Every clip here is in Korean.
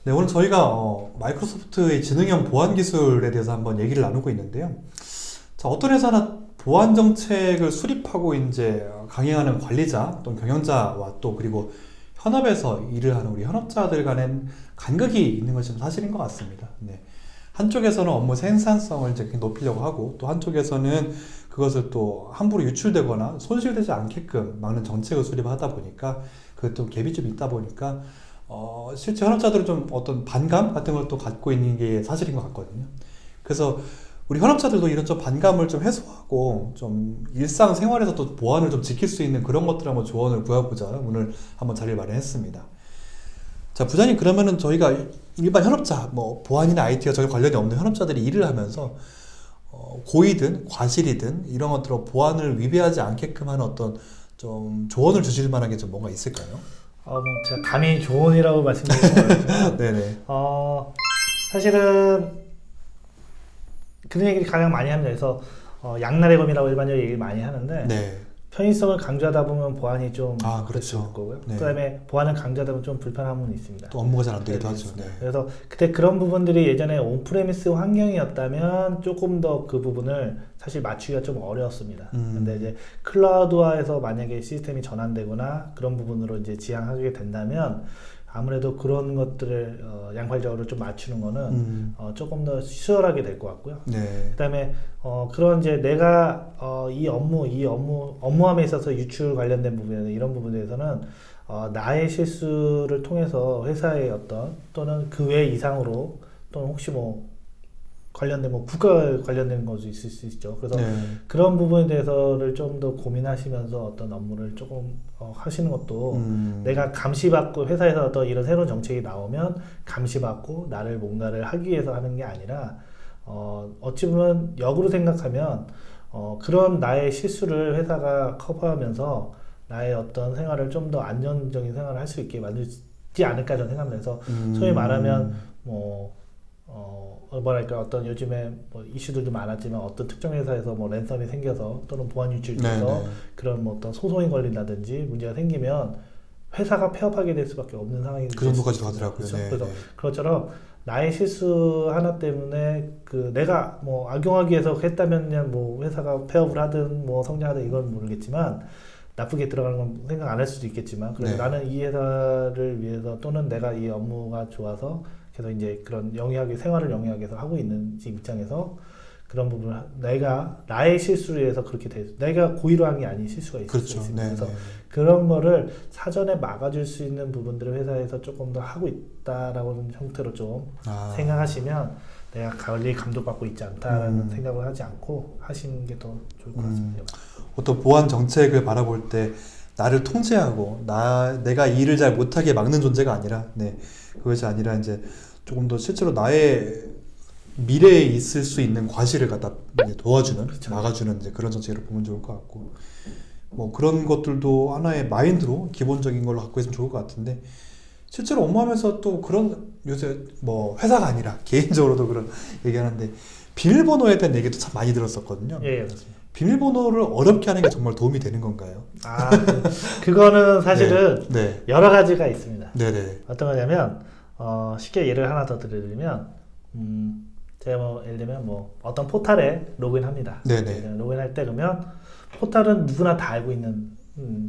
네, 오늘 저희가 마이크로소프트의 지능형 보안 기술에 대해서 한번 얘기를 나누고 있는데요. 자, 어떤 회사나 보안 정책을 수립하고 이제 강행하는 관리자 또는 경영자와 또 그리고 현업에서 일을 하는 우리 현업자들 간엔 간극이 있는 것이 좀 사실인 것 같습니다. 네. 한쪽에서는 업무 생산성을 이제 높이려고 하고 또 한쪽에서는 그것을 또 함부로 유출되거나 손실되지 않게끔 막는 정책을 수립하다 보니까 그것도 갭이 좀 있다 보니까 실제 현업자들은 좀 어떤 반감 같은 걸 또 갖고 있는 게 사실인 것 같거든요. 그래서 우리 현업자들도 이런 좀 반감을 좀 해소하고 좀 일상생활에서 또 보안을 좀 지킬 수 있는 그런 것들 한번 조언을 구해보자 오늘 한번 자리를 마련했습니다. 자, 부장님, 그러면은 저희가 일반 현업자, 뭐 보안이나 IT와 전혀 관련이 없는 현업자들이 일을 하면서 고의든 과실이든 이런 것들로 보안을 위배하지 않게끔 하는 어떤 좀 조언을 주실 만한 게 좀 뭔가 있을까요? 뭐 제가 감히 조언이라고 말씀드리는 거였지만, 네네. 사실은 그런 얘기를 가장 많이 합니다. 그래서 양날의 검이라고 일반적으로 얘기를 많이 하는데, 네. 편의성을 강조하다 보면 보안이 좀 그렇죠. 그럴 수 있을 거고요. 네. 그다음에 보안을 강조하다 보면 좀 불편한 부분이 있습니다. 또 업무가 잘 안 되기도 하죠. 네. 그래서 그때 그런 부분들이 예전에 온프레미스 환경이었다면 조금 더 그 부분을 사실 맞추기가 좀 어려웠습니다. 근데 이제 클라우드화해서 만약에 시스템이 전환되거나 그런 부분으로 이제 지향하게 된다면 아무래도 그런 것들을 양발적으로 좀 맞추는 거는 조금 더 수월하게 될 것 같고요. 네. 그다음에 그런 이제 내가 이 업무함에 있어서 유출 관련된 부분이나 이런 부분에 대해서는 나의 실수를 통해서 회사의 어떤 또는 그 외 이상으로 또는 혹시 뭐 관련된 뭐 국가 관련된 것도 있을 수 있죠. 그래서 네. 그런 부분에 대해서를 좀 더 고민하시면서 어떤 업무를 조금 하시는 것도 내가 감시받고 회사에서 어떤 이런 새로운 정책이 나오면 감시받고 나를 뭔가를 하기 위해서 하는 게 아니라 어찌 보면 역으로 생각하면 그런 나의 실수를 회사가 커버하면서 나의 어떤 생활을 좀 더 안정적인 생활을 할 수 있게 만들지 않을까 저는 생각합니다. 그래서 소위 말하면 뭐랄까 어떤 요즘에 뭐 이슈들도 많았지만 어떤 특정 회사에서 뭐 랜섬이 생겨서 또는 보안 유출돼서 네네. 그런 뭐 어떤 소송이 걸린다든지 문제가 생기면 회사가 폐업하게 될 수밖에 없는 상황이 그 정도까지도 하더라고요. 그렇죠? 네, 그래서 네. 그것처럼 나의 실수 하나 때문에 그 내가 뭐 악용하기 위해서 했다면 그냥 뭐 회사가 폐업을 하든 뭐 성장하든 이건 모르겠지만 나쁘게 들어가는 건 생각 안 할 수도 있겠지만 그래서 네. 나는 이 회사를 위해서 또는 내가 이 업무가 좋아서 그래서 이제 그런 영위하기 생활을 영위하기 위해서 하고 있는 입장에서 그런 부분을 내가 나의 실수를 위해서 그렇게 돼 내가 고의로 한 게 아닌 실수가 있을 그렇죠. 수 있습니다. 네, 그래서 네. 그런 거를 사전에 막아줄 수 있는 부분들을 회사에서 조금 더 하고 있다라는 형태로 좀 생각하시면 내가 관리 감독받고 있지 않다라는 생각을 하지 않고 하시는 게 더 좋을 것 같습니다. 어떤 보안 정책을 바라볼 때 나를 통제하고 내가 일을 잘 못하게 막는 존재가 아니라 그것이 아니라 이제 조금 더 실제로 나의 미래에 있을 수 있는 과실을 갖다 도와주는 그렇죠. 막아주는 이제 그런 정책으로 보면 좋을 것 같고 뭐 그런 것들도 하나의 마인드로 기본적인 걸로 갖고 있으면 좋을 것 같은데 실제로 업무하면서 또 그런 요새 뭐 회사가 아니라 개인적으로도 그런 얘기하는데 비밀번호에 대한 얘기도 참 많이 들었었거든요. 예, 그렇습니다. 비밀번호를 어렵게 하는 게 정말 도움이 되는 건가요? 그거는 사실은 네. 여러 가지가 있습니다. 네네. 어떤 거냐면 쉽게 예를 하나 더 드리면 제가 뭐 예를 들면 뭐 어떤 포털에 로그인합니다. 네네. 로그인할 때 그러면 포털은 누구나 다 알고 있는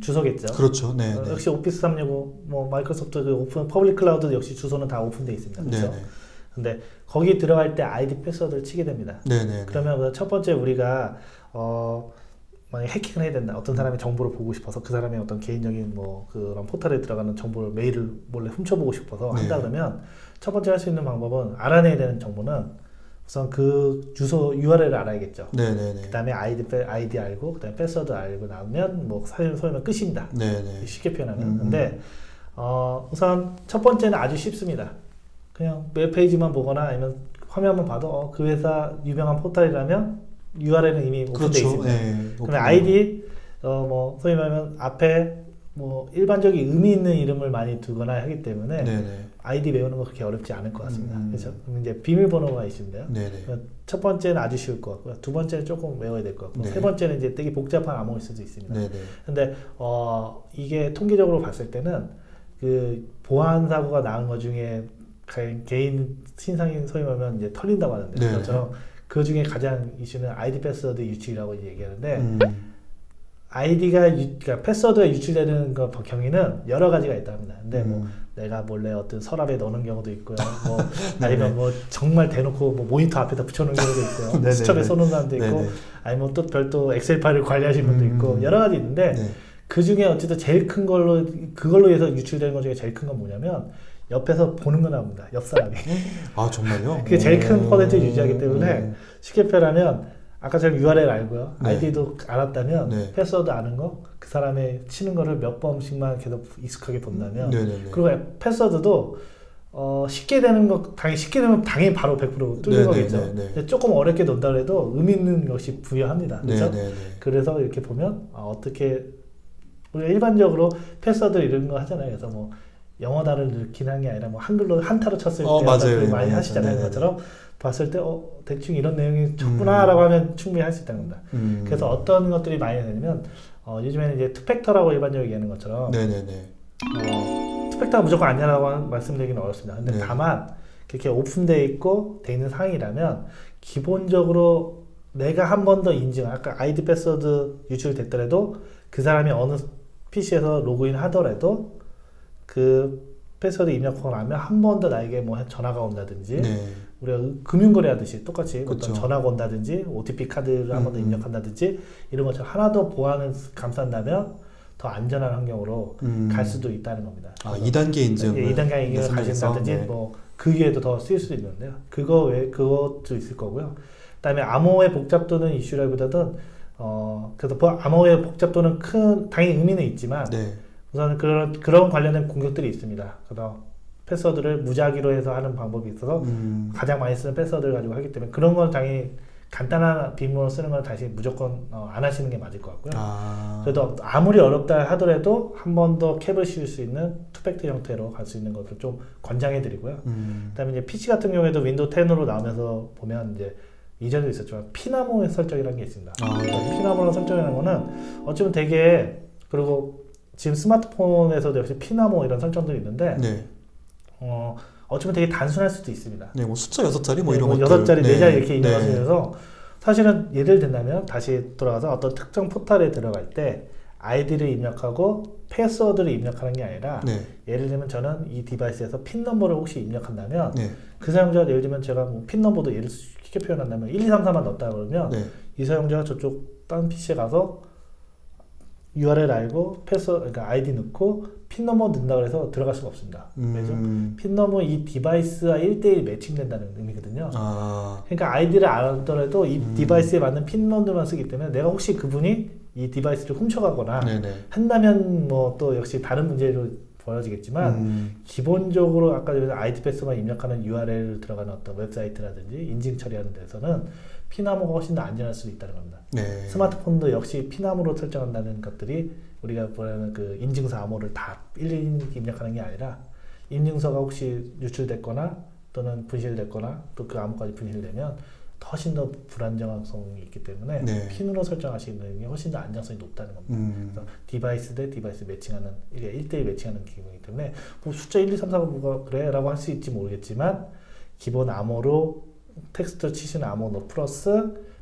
주소겠죠. 그렇죠. 네. 역시 오피스 365, 뭐 마이크로소프트 그 오픈 퍼블릭 클라우드 역시 주소는 다 오픈돼 있습니다. 그렇죠? 네네. 근데 거기 들어갈 때 아이디 패스워드를 치게 됩니다. 네네. 그러면 첫 번째 우리가 만약 해킹을 해야 된다. 어떤 사람의 정보를 보고 싶어서 그 사람의 어떤 개인적인 뭐 그런 포털에 들어가는 정보를 메일을 몰래 훔쳐보고 싶어서 한다 그러면 첫 번째 할 수 있는 방법은 알아내야 되는 정보는 우선 그 주소 URL을 알아야겠죠. 네네네. 그다음에 아이디 알고 그다음에 패스워드 알고 나면 뭐 소위 말하면 끝입니다. 네네. 쉽게 표현하면. 근데 우선 첫 번째는 아주 쉽습니다. 그냥 웹페이지만 보거나 아니면 화면만 봐도 그 회사 유명한 포털이라면 URL은 이미 오픈되어 그렇죠. 있습니다. 네. 그러면 아이디 뭐 소위 말하면 앞에 뭐 일반적인 의미 있는 이름을 많이 두거나 하기 때문에 네네. 아이디 외우는 거 그렇게 어렵지 않을 것 같습니다. 그렇죠? 그럼 이제 비밀번호가 있는데요. 네네. 첫 번째는 아주 쉬울 것 같고요. 두 번째는 조금 외워야 될 것 같고, 네. 세 번째는 이제 되게 복잡한 암호일 수도 있습니다. 네네. 근데 이게 통계적으로 봤을 때는 그 보안 사고가 나은 것 중에 개인 신상인 소위 말하면 이제 털린다고 하는데 네. 그것처럼 그 중에 가장 이슈는 아이디 패스워드 유출이라고 얘기하는데 그러니까 패스워드가 유출되는 거 경위는 여러 가지가 있다 합니다. 근데 뭐 내가 몰래 어떤 서랍에 넣는 경우도 있고요. 뭐 아니면 뭐 정말 대놓고 뭐 모니터 앞에다 붙여놓는 경우도 있고요. 네네네. 수첩에 써놓는 사람도 있고, 네네. 아니면 또 별도 엑셀 파일을 관리하시는 분도 있고 여러 가지 있는데 네. 그 중에 어쨌든 제일 큰 걸로 그걸로 해서 유출되는 것 중에 제일 큰 건 뭐냐면 옆에서 보는 거 나옵니다. 옆 사람이. 아 정말요? 그게 제일 큰 퍼센트 유지하기 때문에 쉽게 표현하면 아까처럼 URL 알고요. 네. 아이디도 알았다면 네. 패스워드 아는 거, 그 사람의 치는 거를 몇 번씩만 계속 익숙하게 본다면 네네네. 그리고 패스워드도 쉽게 되는 거 쉽게 되면 당연히 바로 100% 뚫는 거겠죠. 근데 조금 어렵게 놓는다 그래도 의미 있는 것이 부여합니다. 그렇죠? 네네네. 그래서 이렇게 보면 어떻게 우리가 일반적으로 패스워드 이런 거 하잖아요. 그래서 뭐 영어 단어를 넣긴 한 게 아니라 뭐 한글로 한타로 쳤을 때 맞아요. 많이 맞아요. 하시잖아요. 네네네. 것처럼 봤을 때 대충 이런 내용이 쳤구나라고 하면 충분히 할 수 있다는 겁니다. 그래서 어떤 것들이 많이 되냐면 요즘에는 이제 투팩터라고 일반적으로 얘기하는 것처럼 네네네. 투팩터가 무조건 아니라고 말씀드리기는 어렵습니다. 근데 네. 다만 그렇게 오픈되어 있고 돼 있는 상황이라면 기본적으로 내가 한 번 더 인증, 아까 아이디 패스워드 유출됐더라도 그 사람이 어느 PC에서 로그인 하더라도 그 패스워드 입력하고 나면 한 번 더 나에게 뭐 전화가 온다든지 네. 우리가 금융거래 하듯이 똑같이 그쵸. 어떤 전화가 온다든지 OTP 카드를 한 번 더 입력한다든지 이런 것처럼 하나 더 보안을 감싼다면 더 안전한 환경으로 갈 수도 있다는 겁니다. 2단계 인증. 2단계 인증을 가진다든지 네. 뭐 그 위에도 더 쓰일 수도 있는데요. 그것도 있을 거고요. 그다음에 암호의 복잡도는 이슈라기보다는 그래서 암호의 복잡도는 당연히 의미는 있지만 네. 우선 그런 관련된 공격들이 있습니다. 그래서 패스워드를 무작위로 해서 하는 방법이 있어서 가장 많이 쓰는 패스워드를 가지고 하기 때문에 그런 건 당연히 간단한 비밀번호 쓰는 건 다시 무조건 안 하시는 게 맞을 것 같고요. 그래도 아무리 어렵다 하더라도 한 번 더 캡을 씌울 수 있는 투팩터 형태로 갈 수 있는 것을 좀 권장해 드리고요. 그다음에 이제 PC 같은 경우에도 윈도우 10으로 나오면서 보면 이제 이전에도 있었지만 피나모 설정이라는 게 있습니다. 피나모라는 설정이라는 거는 어쩌면 되게 그리고 지금 스마트폰에서도 역시 피나모 이런 설정들이 있는데 네. 어쩌면 되게 단순할 수도 있습니다. 네, 뭐 숫자 6자리 뭐 네, 이런 뭐 것들. 6자리, 네. 4자리 이렇게 있는 네. 것이라서 사실은 예를 든다면 다시 돌아가서 어떤 특정 포털에 들어갈 때 아이디를 입력하고 패스워드를 입력하는 게 아니라 네. 예를 들면 저는 이 디바이스에서 핀 넘버를 혹시 입력한다면 네. 그 사용자가 예를 들면 제가 뭐 핀 넘버도 예를 쉽게 표현한다면 1, 2, 3, 4만 넣었다 그러면 네. 이 사용자가 저쪽 다른 PC에 가서 URL 알고 그러니까 아이디 넣고 핀 넘버 넣는다 그래서 들어갈 수가 없습니다. 왜죠? 핀 넘버 이 디바이스와 1대1 매칭된다는 의미거든요. 그러니까 아이디를 알더라도 이 디바이스에 맞는 핀 넘버만 쓰기 때문에 내가 혹시 그분이 이 디바이스를 훔쳐가거나 네네. 한다면 뭐 또 역시 다른 문제로 벌어지겠지만 기본적으로 아까 전에 아이디 패스만 입력하는 URL 들어가는 어떤 웹사이트라든지 인증 처리하는 데서는 피나무가 훨씬 더 안전할 수 있다는 겁니다. 네. 스마트폰도 역시 피나무로 설정한다는 것들이 우리가 보는 그 인증서 암호를 다 일일이 입력하는 게 아니라 인증서가 혹시 유출됐거나 또는 분실됐거나 또 그 암호까지 분실되면 훨씬 더 불안정성이 있기 때문에 네. 핀으로 설정하시는 게 훨씬 더 안정성이 높다는 겁니다. 그래서 디바이스 대 디바이스 매칭하는 이게 1대1 매칭하는 기능이기 때문에 뭐 숫자 1, 2, 3, 4가 뭐가 그래? 라고 할 수 있지 모르겠지만 기본 암호로 텍스트 치시는 암호 너 플러스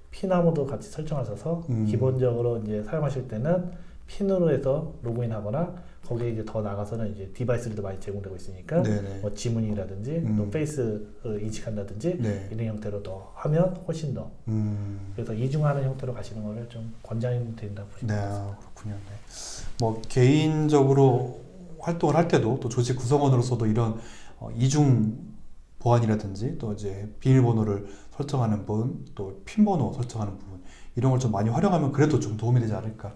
핀 암호도 같이 설정하셔서 기본적으로 이제 사용하실 때는 핀으로 해서 로그인하거나 거기에 이제 더 나가서는 이제 디바이스들도 많이 제공되고 있으니까 네네. 뭐 지문이라든지 또 페이스를 인식한다든지 네. 이런 형태로 더 하면 훨씬 더 그래서 이중하는 형태로 가시는 거를 좀 권장드린다 보시면 네, 되겠습니다. 그렇군요. 네. 뭐 개인적으로 활동을 할 때도 또 조직 구성원으로서도 이런 이중 보안이라든지 또 이제 비밀번호를 설정하는 부분, 또 핀번호 설정하는 부분 이런 걸 좀 많이 활용하면 그래도 좀 도움이 되지 않을까.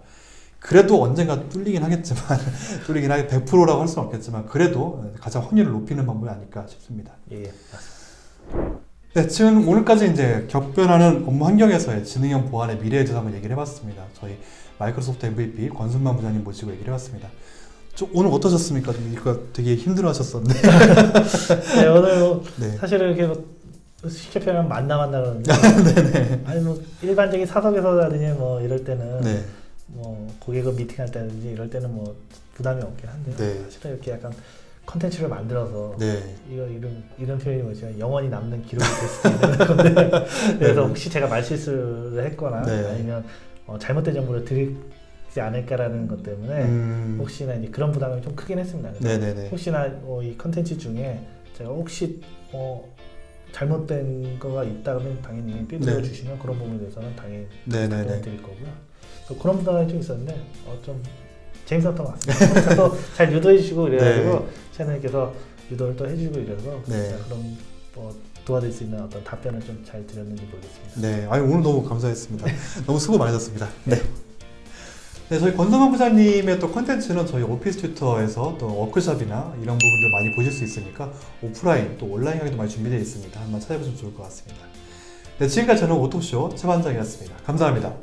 그래도 언젠가 뚫리긴 하겠지만 100%라고 할 수는 없겠지만 그래도 가장 확률을 높이는 방법이 아닐까 싶습니다. 예, 맞습니다. 네, 지금 오늘까지 이제 격변하는 업무 환경에서의 지능형 보안의 미래에 대해서 한번 얘기를 해봤습니다. 저희 마이크로소프트 MVP 권순만 부장님 모시고 얘기를 해봤습니다. 오늘 어떠셨습니까? 이거 되게 힘들어하셨었는데. 네, 오늘 뭐 네. 사실은 이렇게 뭐 쉽게 표현하면 만나간다 그러는데 아니 뭐 일반적인 사석에서라든지 뭐 이럴 때는 네. 뭐 고객과 미팅할 때든지 이럴 때는 뭐 부담이 없긴 한데요. 네. 사실은 이렇게 약간 컨텐츠를 만들어서 네. 이거 이런 표현이 뭐지만 영원히 남는 기록이 될 수도 있는 건데 그래서 네. 혹시 제가 말실수를 했거나 네. 아니면 잘못된 정보를 드리지 않을까라는 것 때문에 혹시나 이제 그런 부담이 좀 크긴 했습니다. 그래서 네네네. 혹시나 이 컨텐츠 중에 제가 혹시 잘못된 거가 있다면 당연히 삐들어 네. 주시면 그런 부분에 대해서는 당연히 네네네. 도와드릴 거고요. 그래서 그런 부담이 좀 있었는데 좀 재밌었던 것 같습니다. 또 잘 유도해 주시고 그래가지고 채널께서 유도를 또 해주고 이래서 네. 제가 그런 도와드릴 수 있는 어떤 답변을 좀 잘 드렸는지 모르겠습니다. 네, 아니 오늘 너무 감사했습니다. 너무 수고 많으셨습니다. 네. 네, 저희 권성환 부장님의 또 컨텐츠는 저희 오피스 튜터에서 또 워크숍이나 이런 부분들 많이 보실 수 있으니까 오프라인 또 온라인 강의도 많이 준비되어 있습니다. 한번 찾아보시면 좋을 것 같습니다. 네, 지금까지 저는 오토쇼 최반장이었습니다. 감사합니다.